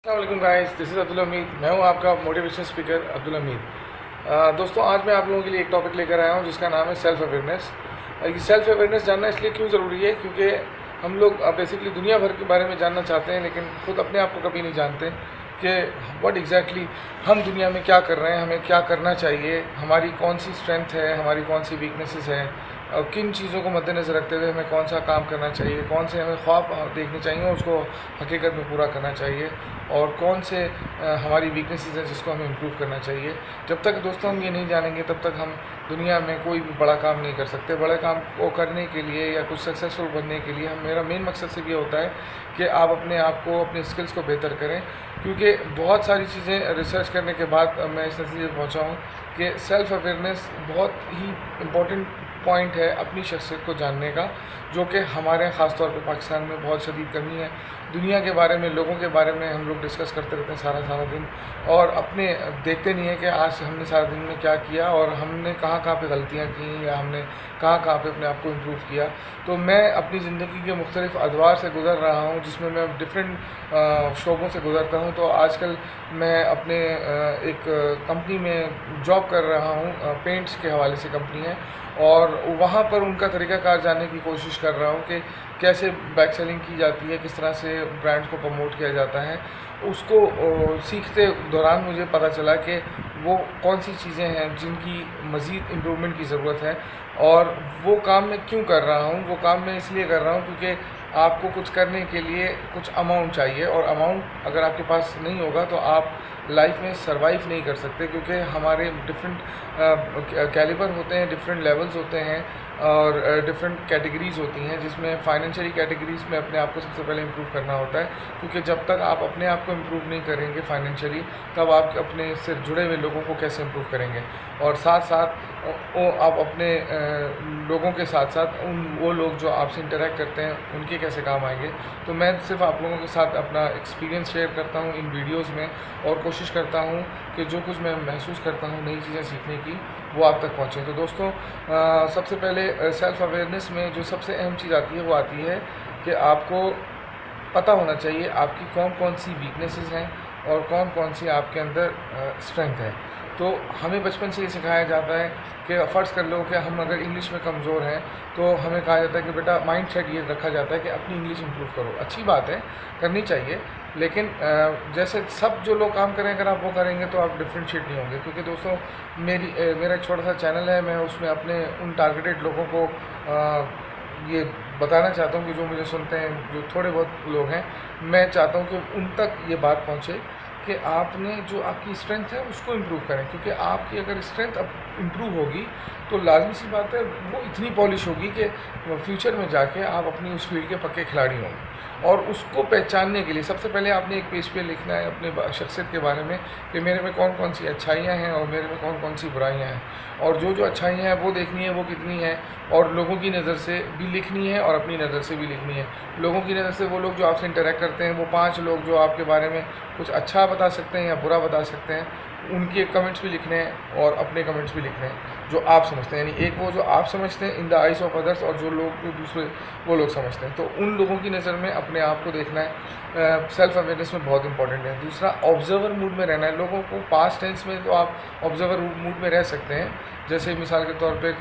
अस्सलाम guys, this is Abdul Hamid. मैं हूं आपका मोटिवेशन स्पीकर अब्दुल हमीद। दोस्तों, आज मैं आप लोगों के लिए एक टॉपिक लेकर आया हूं जिसका नाम है सेल्फ़ अवेयरनेस। ये सेल्फ़ अवेयरनेस जानना इसलिए क्यों ज़रूरी है, क्योंकि हम लोग बेसिकली दुनिया भर के बारे में जानना चाहते हैं, लेकिन खुद अपने आप को कभी नहीं जानते कि व्हाट एग्जैक्टली हम दुनिया में क्या कर रहे हैं, हमें क्या करना चाहिए, हमारी कौन सी स्ट्रेंथ है, हमारी कौन सी वीकनेसेस हैं, और किन चीज़ों को मद्देनज़र रखते हुए हमें कौन सा काम करना चाहिए, कौन से हमें ख्वाब देखने चाहिए और उसको हकीकत में पूरा करना चाहिए, और कौन से हमारी वीकनेसेस हैं जिसको हमें इम्प्रूव करना चाहिए। जब तक दोस्तों हम ये नहीं जानेंगे तब तक हम दुनिया में कोई भी बड़ा काम नहीं कर सकते। बड़े काम को करने के लिए या कुछ सक्सेसफुल बनने के लिए मेरा मेन मकसद सिर्फ ये होता है कि आप अपने आप को, अपने स्किल्स को बेहतर करें, क्योंकि बहुत सारी चीज़ें रिसर्च करने के बाद मैं इस नतीजे पर पहुँचा हूँ कि सेल्फ़ अवेयरनेस बहुत ही इम्पोर्टेंट पॉइंट है अपनी शख्सियत को जानने का, जो कि हमारे ख़ास तौर पे पाकिस्तान में बहुत शदीद कमी है। दुनिया के बारे में, लोगों के बारे में हम लोग डिस्कस करते रहते हैं सारा सारा दिन, और अपने देखते नहीं है कि आज हमने सारा दिन में क्या किया और हमने कहाँ कहाँ पे गलतियाँ की, या हमने कहाँ कहाँ पे अपने आप को इम्प्रूव किया। तो मैं अपनी ज़िंदगी के मुख्तलिफ़ अदवार से गुज़र रहा हूँ, जिसमें मैं डिफरेंट शोबों से गुज़रता हूँ। तो आजकल मैं अपने एक कंपनी में जॉब कर रहा हूँ, पेंट्स के हवाले से कंपनी है, और वहाँ पर उनका तरीक़ाकार जानने की कोशिश कर रहा हूँ कि कैसे बैक सेलिंग की जाती है, किस तरह से ब्रांड्स को प्रमोट किया जाता है। उसको सीखते दौरान मुझे पता चला कि वो कौन सी चीज़ें हैं जिनकी मज़ीद इम्प्रूवमेंट की ज़रूरत है, और वो काम मैं क्यों कर रहा हूँ। वो काम मैं इसलिए कर रहा हूँ क्योंकि आपको कुछ करने के लिए कुछ अमाउंट चाहिए, और अमाउंट अगर आपके पास नहीं होगा तो आप लाइफ में सरवाइव नहीं कर सकते, क्योंकि हमारे डिफरेंट कैलिबर होते हैं, डिफरेंट लेवल्स होते हैं, और डिफरेंट कैटेगरीज़ होती हैं, जिसमें फाइनेंशियली कैटेगरीज़ में अपने आप को सबसे पहले इम्प्रूव करना होता है। क्योंकि जब तक आप अपने आप को इम्प्रूव नहीं करेंगे फाइनेंशियली, तब आप अपने से जुड़े हुए लोगों को कैसे इम्प्रूव करेंगे, और साथ साथ वो आप अपने लोगों के साथ साथ वो लोग जो आपसे इंटरेक्ट करते हैं उनके कैसे काम आएंगे। तो मैं सिर्फ आप लोगों के साथ अपना एक्सपीरियंस शेयर करता हूँ इन वीडियोज़ में, और कोशिश करता हूँ कि जो कुछ मैं महसूस करता हूँ नई चीज़ें सीखने की, वो आप तक पहुँचे। तो दोस्तों, सबसे पहले सेल्फ़ अवेयरनेस में जो सबसे अहम चीज़ आती है वो आती है कि आपको पता होना चाहिए आपकी कौन कौन सी वीकनेसेस हैं और कौन कौन सी आपके अंदर स्ट्रेंथ है। तो हमें बचपन से ये सिखाया जाता है कि फ़र्ज़ कर लो कि हम अगर इंग्लिश में कमज़ोर हैं, तो हमें कहा जाता है कि बेटा, माइंड सेट ये रखा जाता है कि अपनी इंग्लिश इम्प्रूव करो। अच्छी बात है, करनी चाहिए, लेकिन जैसे सब जो लोग काम करें अगर आप वो करेंगे तो आप डिफ्रेंशिएट नहीं होंगे। क्योंकि दोस्तों, मेरा एक छोटा सा चैनल है, मैं उसमें अपने उन टारगेटेड लोगों को ये बताना चाहता हूँ कि जो मुझे सुनते हैं, जो थोड़े बहुत लोग हैं, मैं चाहता हूँ कि उन तक ये बात पहुँचे कि आपने जो आपकी स्ट्रेंथ है उसको इम्प्रूव करें। क्योंकि आपकी अगर स्ट्रेंथ अब इम्प्रूव होगी तो लाजमी सी बात है वो इतनी पॉलिश होगी कि फ्यूचर में जाके आप अपनी उस फील्ड के पक्के खिलाड़ी होंगे। और उसको पहचानने के लिए सबसे पहले आपने एक पेज पे लिखना है अपने शख्सियत के बारे में कि मेरे में कौन कौन सी अच्छाइयाँ हैं और मेरे में कौन कौन सी बुराइयाँ हैं, और जो जो अच्छाइयाँ हैं वो देखनी है वो कितनी है, और लोगों की नज़र से भी लिखनी है और अपनी नज़र से भी लिखनी है। लोगों की नज़र से वो लोग जो आपसे इंटरेक्ट करते हैं, वो 5 लोग जो आपके बारे में कुछ अच्छा बता सकते हैं या बुरा बता सकते हैं, उनके कमेंट्स भी लिखने हैं और अपने कमेंट्स भी लिखने हैं जो आप समझते हैं। यानी एक वो जो आप समझते हैं in the eyes of others, और जो लोग जो दूसरे वो लोग समझते हैं। तो उन लोगों की नज़र में अपने आप को देखना है, सेल्फ़ अवेयरनेस में बहुत इंपॉर्टेंट है। दूसरा, ऑब्जर्वर मूड में रहना है। लोगों को पास्ट टेंस में तो आप ऑब्जर्वर मूड में रह सकते हैं, जैसे मिसाल के तौर पे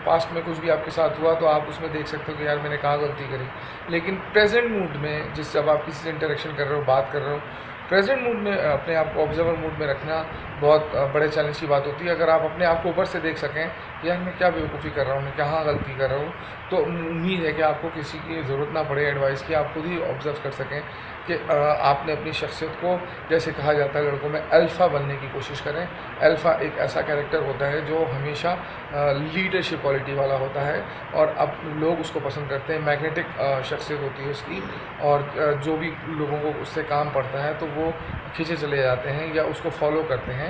पास्ट में कुछ भी आपके साथ हुआ तो आप उसमें देख सकते हो कि यार मैंने कहाँ गलती करी। लेकिन प्रेजेंट मूड में, जिस जब आप किसी से इंटरेक्शन कर रहे हो, बात कर रहे हो, प्रेजेंट मूड में अपने आप को ऑब्जर्वर मूड में रखना बहुत बड़े चैलेंज की बात होती है। अगर आप अपने आप को ऊपर से देख सकें यार मैं क्या बेवकूफ़ी कर रहा हूँ, मैं कहाँ गलती कर रहा हूँ, तो उम्मीद है कि आपको किसी की ज़रूरत ना पड़े एडवाइस की, आप खुद ही ऑब्ज़र्व कर सकें कि आपने अपनी शख्सियत को, जैसे कहा जाता है लड़कों में, अल्फ़ा बनने की कोशिश करें। अल्फ़ा एक ऐसा कैरेक्टर होता है जो हमेशा लीडरशिप क्वालिटी वाला होता है, और अब लोग उसको पसंद करते हैं। मैग्नेटिक शख्सियत होती है उसकी, और जो भी लोगों को उससे काम पड़ता है तो वो खींचे चले जाते हैं या उसको फॉलो करते हैं।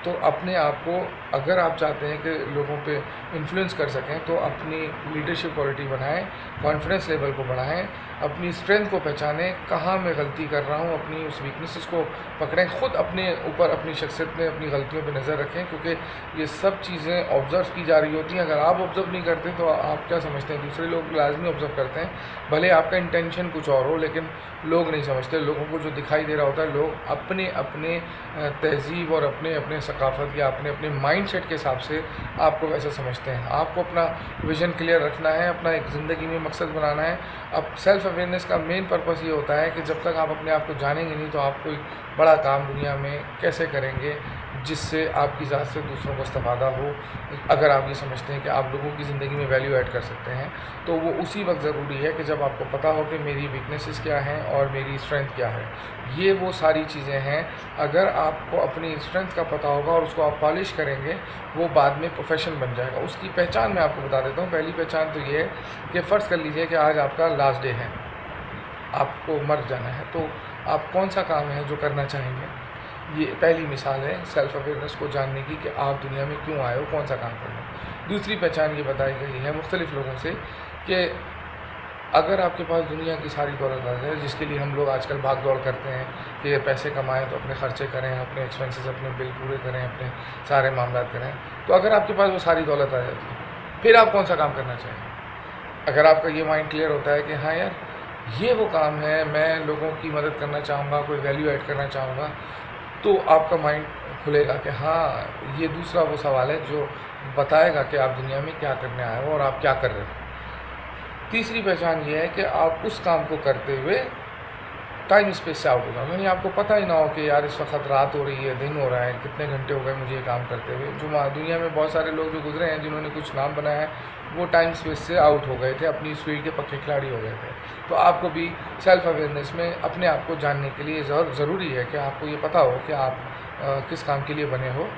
तो अपने आप को, अगर आप चाहते हैं कि लोगों पे इन्फ्लुएंस कर सकें, तो अपनी लीडरशिप क्वालिटी बनाएं, कॉन्फिडेंस लेवल को बढ़ाएं, अपनी स्ट्रेंथ को पहचानें, कहाँ मैं गलती कर रहा हूँ, अपनी उस वीकनेसेस को पकड़ें, ख़ुद अपने ऊपर अपनी शख्सियत में अपनी गलतियों पे नज़र रखें, क्योंकि ये सब चीज़ें ऑब्ज़र्व की जा रही होती हैं। अगर आप ऑब्ज़र्व नहीं करते तो आप क्या समझते हैं, दूसरे लोग लाजमी ऑब्ज़र्व करते हैं, भले आपका इंटेंशन कुछ और हो, लेकिन लोग नहीं समझते। लोगों को जो दिखाई दे रहा होता है, लोग अपने अपने तहज़ीब और अपने अपने सकाफ़त या अपने अपने माइंड सेट के हिसाब से आपको वैसा समझते हैं। आपको अपना विज़न क्लियर रखना है, अपना एक ज़िंदगी में मकसद बनाना है। अब सेल्फ़ अवेयरनेस का मेन पर्पस ये होता है कि जब तक आप अपने आप को जानेंगे नहीं तो आप कोई बड़ा काम दुनिया में कैसे करेंगे जिससे आपकी ज़ात से दूसरों को इस्तेफ़ादा हो। अगर आप ये समझते हैं कि आप लोगों की ज़िंदगी में वैल्यू ऐड कर सकते हैं, तो वो उसी वक्त ज़रूरी है कि जब आपको पता हो कि मेरी वीकनेसेस क्या हैं और मेरी स्ट्रेंथ क्या है। ये वो सारी चीज़ें हैं, अगर आपको अपनी स्ट्रेंथ का पता होगा और उसको आप पॉलिश करेंगे, वो बाद में प्रोफेशन बन जाएगा। उसकी पहचान मैं आपको बता देता हूँ। पहली पहचान तो ये है कि फ़र्ज़ कर लीजिए कि आज आपका लास्ट डे है, आपको मर जाना है, तो आप कौन सा काम है जो करना चाहेंगे। ये पहली मिसाल है सेल्फ़ अवेयरनेस को जानने की कि आप दुनिया में क्यों आए हो, कौन सा काम करना है। दूसरी पहचान ये बताई गई है मुख्तलिफ़ लोगों से कि अगर आपके पास दुनिया की सारी दौलत आ जाए, जिसके लिए हम लोग आजकल भाग दौड़ करते हैं कि पैसे कमाएं तो अपने ख़र्चे करें, अपने एक्सपेंसेस, अपने बिल पूरे करें, अपने सारे मामला करें, तो अगर आपके पास वो सारी दौलत आ जाती है, फिर आप कौन सा काम करना चाहेंगे। अगर आपका ये माइंड क्लियर होता है कि हाँ यार ये वो काम है, मैं लोगों की मदद करना चाहूँगा, कोई वैल्यू ऐड करना चाहूँगा, तो आपका माइंड खुलेगा कि हाँ ये दूसरा वो सवाल है जो बताएगा कि आप दुनिया में क्या करने आए हो और आप क्या कर रहे हो। तीसरी पहचान ये है कि आप उस काम को करते हुए टाइम स्पेस से आउट हो जाओ, यानी आपको पता ही ना हो कि यार इस वक्त रात हो रही है, दिन हो रहा है, कितने घंटे हो गए मुझे ये काम करते हुए। जो दुनिया में बहुत सारे लोग जो गुजरे हैं, जिन्होंने कुछ नाम बनाया है, वो टाइम स्पेस से आउट हो गए थे, अपनी इस फील्ड के पक्के खिलाड़ी हो गए थे। तो आपको भी सेल्फ़ अवेयरनेस में अपने आप को जानने के लिए ज़रूरी है कि आपको ये पता हो कि आप किस काम के लिए बने हो।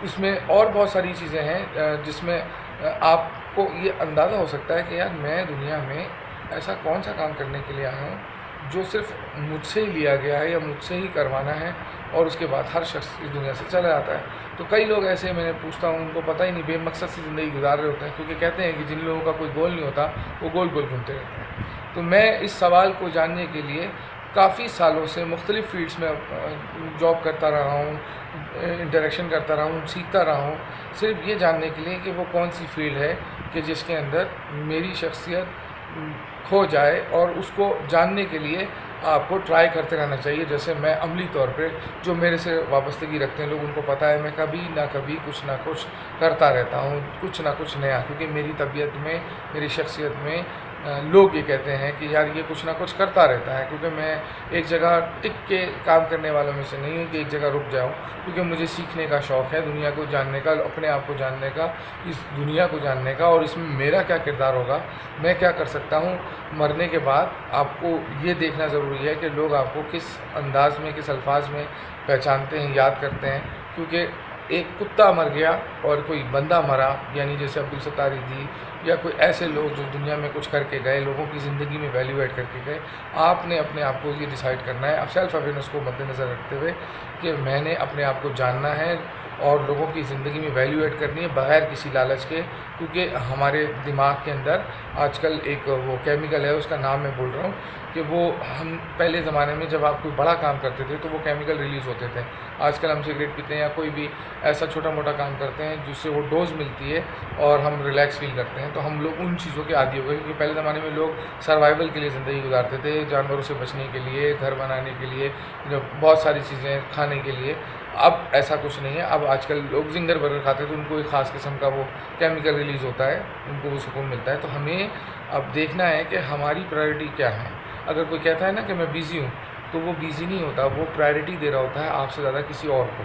इसमें और बहुत सारी चीज़ें हैं जिसमें आपको ये अंदाज़ा हो सकता है कि यार मैं दुनिया में ऐसा कौन सा काम करने के लिए आया हूँ जो सिर्फ मुझसे ही लिया गया है या मुझसे ही करवाना है, और उसके बाद हर शख्स इस दुनिया से चला जाता है। तो कई लोग ऐसे मैंने पूछता हूँ, उनको पता ही नहीं, बेमकसद से ज़िंदगी गुजार रहे होते हैं, क्योंकि कहते हैं कि जिन लोगों का कोई गोल नहीं होता वो गोल गोल घूमते रहते हैं। तो मैं इस सवाल को जानने के लिए काफ़ी सालों से मुख्तलिफ़ फ़ील्ड्स में जॉब करता रहा हूँ, इंटरेक्शन करता रहा हूँ, सीखता रहा हूँ, सिर्फ ये जानने के लिए कि वो कौन सी फ़ील्ड है कि जिसके अंदर मेरी शख्सियत खो जाए, और उसको जानने के लिए आपको ट्राई करते रहना चाहिए। जैसे मैं अमली तौर पे जो मेरे से वाबस्तगी रखते हैं लोग, उनको पता है मैं कभी ना कभी कुछ ना कुछ करता रहता हूँ, कुछ ना कुछ नया, क्योंकि मेरी तबीयत में, मेरी शख्सियत में लोग ये कहते हैं कि यार ये कुछ ना कुछ करता रहता है, क्योंकि मैं एक जगह टिक के काम करने वालों में से नहीं हूँ कि एक जगह रुक जाऊँ, क्योंकि मुझे सीखने का शौक़ है, दुनिया को जानने का, अपने आप को जानने का, इस दुनिया को जानने का, और इसमें मेरा क्या किरदार होगा, मैं क्या कर सकता हूँ मरने के बाद। आपको ये देखना ज़रूरी है कि लोग आपको किस अंदाज़ में, किस अल्फाज में पहचानते हैं, याद करते हैं, क्योंकि एक कुत्ता मर गया और कोई बंदा मरा, यानी जैसे अब्दुल सत्तार ईदी या कोई ऐसे लोग जो दुनिया में कुछ करके गए, लोगों की ज़िंदगी में वैल्यू ऐड करके गए। आपने अपने आप को ये डिसाइड करना है, अब सेल्फ़ अवेयरनेस को मद्देनज़र रखते हुए, कि मैंने अपने आप को जानना है और लोगों की ज़िंदगी में वैल्यू ऐड करनी है बग़ैर किसी लालच के। क्योंकि हमारे दिमाग के अंदर आजकल एक वो केमिकल है, उसका नाम मैं बोल रहा हूँ, कि वो हम पहले ज़माने में जब आप कोई बड़ा काम करते थे तो वो केमिकल रिलीज़ होते थे। आजकल हम सिगरेट पीते हैं या कोई भी ऐसा छोटा मोटा काम करते हैं जिससे वो डोज़ मिलती है और हम रिलैक्स फ़ील करते हैं, तो हम लोग उन चीज़ों के आदी हो गए। क्योंकि पहले ज़माने में लोग सर्वाइवल के लिए ज़िंदगी गुजारते थे, जानवरों से बचने के लिए, घर बनाने के लिए, जो बहुत सारी चीज़ें खाने के लिए। अब ऐसा कुछ नहीं है। अब आजकल लोग ज़िंगर बर्गर खाते हैं तो उनको एक ख़ास किस्म का वो केमिकल रिलीज़ होता है, उनको वो सुकून मिलता है। तो हमें अब देखना है कि हमारी प्रायोरिटी क्या है। अगर कोई कहता है ना कि मैं बिज़ी हूँ, तो वो बिज़ी नहीं होता, वो प्रायोरिटी दे रहा होता है आपसे ज़्यादा किसी और को।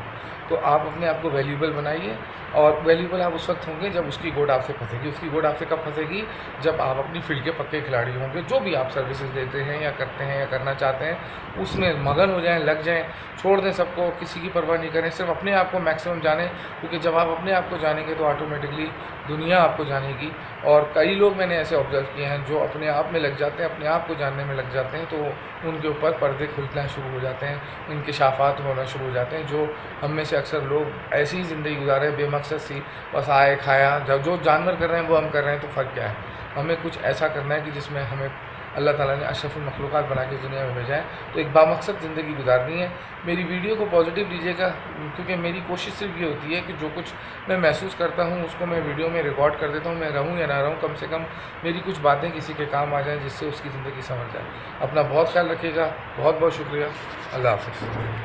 तो आप अपने आप को वैल्यूबल बनाइए, और वैल्यूबल आप उस वक्त होंगे जब उसकी गोड आपसे फंसेगी। उसकी गोड आपसे कब फंसेगी? जब आप अपनी फील्ड के पक्के खिलाड़ी होंगे। जो भी आप सर्विसेज देते हैं या करते हैं या करना चाहते हैं, उसमें मगन हो जाएं, लग जाएं, छोड़ दें सबको, किसी की परवाह नहीं करें, सिर्फ अपने आप को मैक्सिमम जानें। क्योंकि जब आप अपने आप को जानेंगे तो ऑटोमेटिकली दुनिया आपको जानेगी। और कई लोग मैंने ऐसे ऑब्ज़र्व किए हैं जो अपने आप में लग जाते हैं, अपने आप को जानने में लग जाते हैं, तो उनके ऊपर पर्दे खुलना शुरू हो जाते हैं, इंकिशाफ़ात होना शुरू हो जाते हैं। जो हम में से अक्सर लोग ऐसी ही ज़िंदगी गुजारे बेमकसद सी, बस आए खाया, जो जानवर कर रहे हैं वो हम कर रहे हैं, तो फ़र्क क्या है? हमें कुछ ऐसा करना है कि जिसमें हमें अल्लाह ताला ने अशरफुल मखलूक़ात बना के दुनिया में भेजा है। तो एक बामकसद ज़िंदगी गुजारनी है। मेरी वीडियो को पॉजिटिव लीजिएगा, क्योंकि मेरी कोशिश सिर्फ ये होती है कि जो कुछ मैं महसूस करता हूँ उसको मैं वीडियो में रिकॉर्ड कर देता हूँ। मैं रहूँ या ना रहूँ, कम से कम मेरी कुछ बातें किसी के काम आ जाएँ जिससे उसकी ज़िंदगी संवर जाए। अपना बहुत ख्याल रखिएगा। बहुत बहुत शुक्रिया। अल्लाह हाफ़िज़।